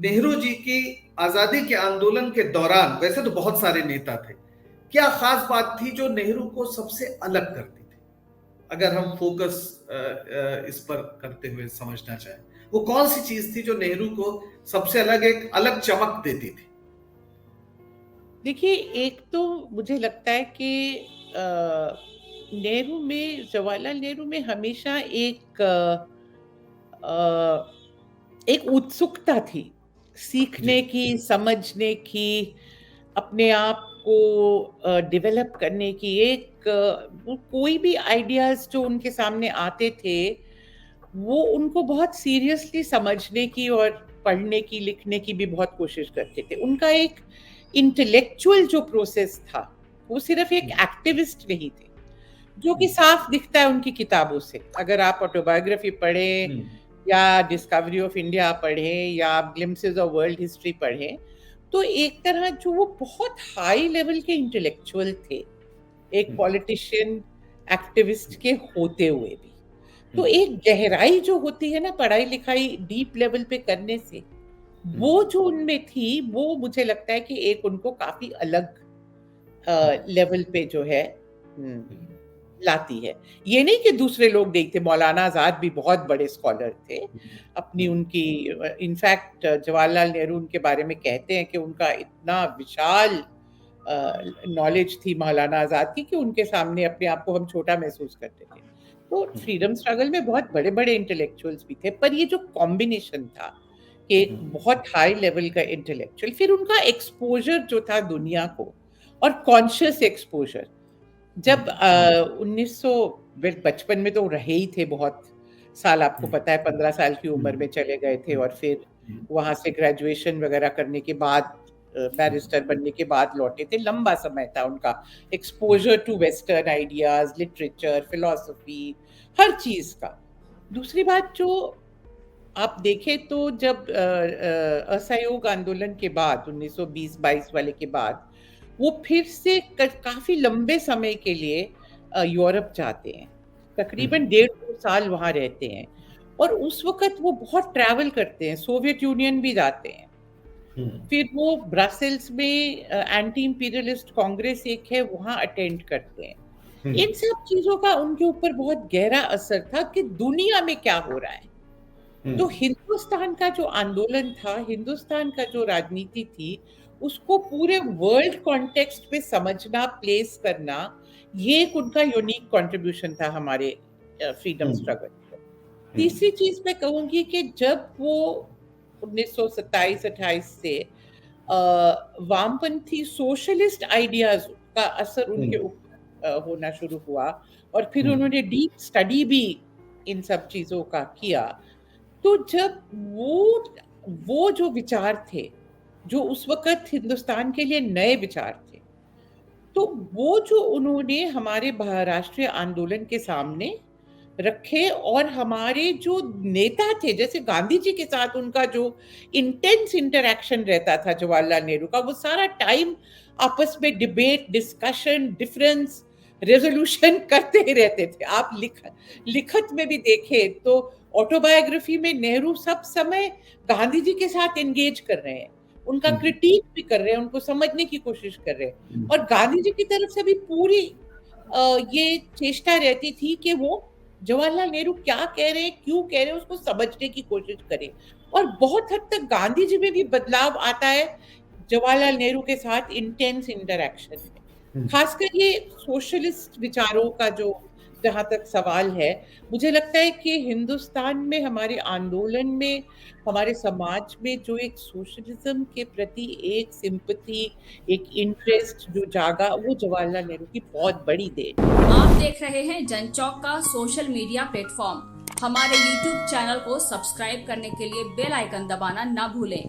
नेहरू जी की आजादी के आंदोलन के दौरान वैसे तो बहुत सारे नेता थे, क्या खास बात थी जो नेहरू को सबसे अलग करती थी? अगर हम फोकस इस पर करते हुए समझना चाहें, वो कौन सी चीज थी जो नेहरू को सबसे अलग, एक अलग चमक देती थी? देखिए, एक तो मुझे लगता है कि जवाहरलाल नेहरू में हमेशा एक उत्सुकता थी, जी। सीखने की, समझने की, अपने आप को डेवलप करने की। वो कोई भी आइडियाज़ जो उनके सामने आते थे, वो उनको बहुत सीरियसली समझने की और पढ़ने की, लिखने की भी बहुत कोशिश करते थे। उनका एक इंटेलेक्चुअल जो प्रोसेस था, वो सिर्फ़ एक एक्टिविस्ट नहीं थे, जो कि साफ दिखता है उनकी किताबों से। अगर आप ऑटोबायोग्राफी पढ़ें या डिस्कवरी ऑफ इंडिया पढ़ें या आप ग्लिम्पसेस ऑफ वर्ल्ड हिस्ट्री पढ़ें, तो एक तरह जो वो बहुत हाई लेवल के इंटेलेक्चुअल थे, एक पॉलिटिशियन, एक्टिविस्ट के होते हुए भी। तो एक गहराई जो होती है ना पढ़ाई-लिखाई डीप लेवल पे करने से, वो जो उनमें थी, वो मुझे लगता है कि एक उनको काफ़ी अलग लेवल पे जो है हुँ, लाती है। ये नहीं कि दूसरे लोग नहीं थे, मौलाना आज़ाद भी बहुत बड़े स्कॉलर थे। अपनी उनकी इनफैक्ट जवाहरलाल नेहरू उनके बारे में कहते हैं कि उनका इतना विशाल नॉलेज थी मौलाना आज़ाद की कि उनके सामने अपने आप को हम छोटा महसूस करते थे। तो फ्रीडम स्ट्रगल में बहुत बड़े-बड़े इंटेलेक्चुअल्स भी थे, पर ये जो कॉम्बिनेशन था कि एक बहुत हाई लेवल का इंटेलेक्चुअल, फिर उनका एक्सपोज़र जो था दुनिया को और कॉन्शियस एक्सपोज़र। जब 1900 बचपन में तो रहे ही थे बहुत साल, आपको पता है 15 साल की उम्र में चले गए थे और फिर वहाँ से ग्रेजुएशन वगैरह करने के बाद बैरिस्टर बनने के बाद लौटे थे। लंबा समय था उनका exposure to western ideas, literature, philosophy, हर चीज़ का। दूसरी बात जो आप देखें तो जब असहयोग आंदोलन के बाद 1920-22 वाले के बाद, वो फिर से काफ़ी लंबे समय के लिए यूरोप जाते हैं। तकरीबन डेढ़ 2 साल वहाँ रहते हैं और उस वक़्त वो बहुत ट्रैवल करते हैं, सोवियत यूनियन भी जाते हैं। फिर वो ब्रसेल्स में एंटी इम्पीरियलिस्ट कांग्रेस एक है, वहाँ अटेंड करते हैं। इन सब चीज़ों का उनके ऊपर बहुत गहरा असर था कि दुनिया में क्या हो रहा है। तो हिंदुस्तान का जो आंदोलन था, हिंदुस्तान का जो राजनीति थी, उसको पूरे वर्ल्ड कॉन्टेक्स्ट में समझना, प्लेस करना, ये एक उनका यूनिक कंट्रीब्यूशन था हमारे फ्रीडम स्ट्रगल में। तीसरी चीज़ मैं कहूँगी कि जब वो 1927-28 से वामपंथी सोशलिस्ट आइडियाज़ का असर उनके ऊपर होना शुरू हुआ और फिर उन्होंने डीप स्टडी भी इन सब चीज़ों का किया। तो जब वो जो विचार थे, जो उस वक़्त हिंदुस्तान के लिए नए विचार थे, तो वो जो उन्होंने हमारे राष्ट्रीय आंदोलन के सामने रखे और हमारे जो नेता थे, जैसे गांधी जी के साथ उनका जो इंटेंस इंटरैक्शन रहता था जवाहरलाल नेहरू का, वो सारा टाइम आपस में डिबेट, डिस्कशन, डिफरेंस, रेज़ोल्यूशन करते ही रहते थे। आप लिखत में भी देखें तो ऑटोबायोग्राफी में नेहरू सब समय गांधी जी के साथ एंगेज कर रहे हैं। उनका क्रिटिक भी कर रहे हैं, उनको समझने की कोशिश कर रहे हैं और गांधी जी की तरफ से भी पूरी ये चेष्टा रहती थी कि वो जवाहरलाल नेहरू क्या कह रहे हैं, क्यों कह रहे हैं, उसको समझने की कोशिश करें। और बहुत हद तक गांधी जी में भी बदलाव आता है जवाहरलाल नेहरू के साथ इंटेंस इंटरैक्शन में। खासकर ये सोशलिस्ट विचारों का जो जहाँ तक सवाल है, मुझे लगता है कि हिंदुस्तान में हमारे आंदोलन में, हमारे समाज में जो एक सोशलिज्म के प्रति एक सिंपैथी, एक इंटरेस्ट जो जागा, वो जवाहरलाल नेहरू की बहुत बड़ी देन है। आप देख रहे हैं जनचौक का सोशल मीडिया प्लेटफॉर्म। हमारे YouTube चैनल को सब्सक्राइब करने के लिए बेल आइकन दबाना ना भूलें।